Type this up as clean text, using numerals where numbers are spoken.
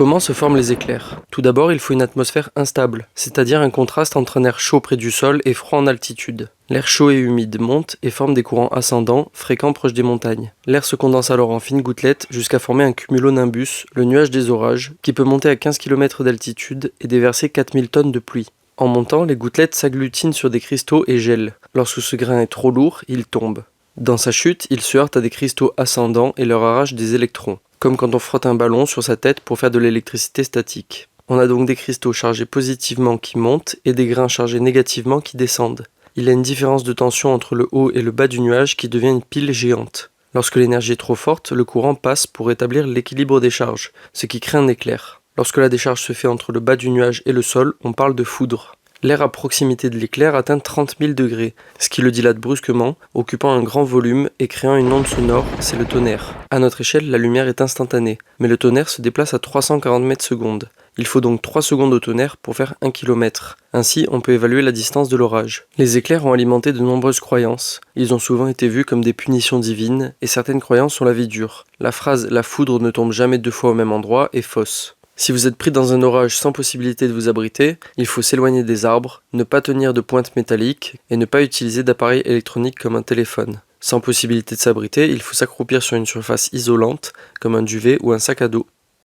Comment se forment les éclairs? Tout d'abord, il faut une atmosphère instable, c'est-à-dire un contraste entre un air chaud près du sol et froid en altitude. L'air chaud et humide monte et forme des courants ascendants, fréquents proches des montagnes. L'air se condense alors en fines gouttelettes jusqu'à former un cumulonimbus, le nuage des orages, qui peut monter à 15 km d'altitude et déverser 4000 tonnes de pluie. En montant, les gouttelettes s'agglutinent sur des cristaux et gèlent. Lorsque ce grain est trop lourd, il tombe. Dans sa chute, il se heurte à des cristaux ascendants et leur arrache des électrons, comme quand on frotte un ballon sur sa tête pour faire de l'électricité statique. On a donc des cristaux chargés positivement qui montent et des grains chargés négativement qui descendent. Il y a une différence de tension entre le haut et le bas du nuage qui devient une pile géante. Lorsque l'énergie est trop forte, le courant passe pour rétablir l'équilibre des charges, ce qui crée un éclair. Lorsque la décharge se fait entre le bas du nuage et le sol, on parle de foudre. L'air à proximité de l'éclair atteint 30 000 degrés, ce qui le dilate brusquement, occupant un grand volume et créant une onde sonore, c'est le tonnerre. À notre échelle, la lumière est instantanée, mais le tonnerre se déplace à 340 mètres secondes. Il faut donc 3 secondes au tonnerre pour faire 1 km. Ainsi, on peut évaluer la distance de l'orage. Les éclairs ont alimenté de nombreuses croyances. Ils ont souvent été vus comme des punitions divines, et certaines croyances ont la vie dure. La phrase « la foudre ne tombe jamais deux fois au même endroit » est fausse. Si vous êtes pris dans un orage sans possibilité de vous abriter, il faut s'éloigner des arbres, ne pas tenir de pointe métallique et ne pas utiliser d'appareil électronique comme un téléphone. Sans possibilité de s'abriter, il faut s'accroupir sur une surface isolante comme un duvet ou un sac à dos.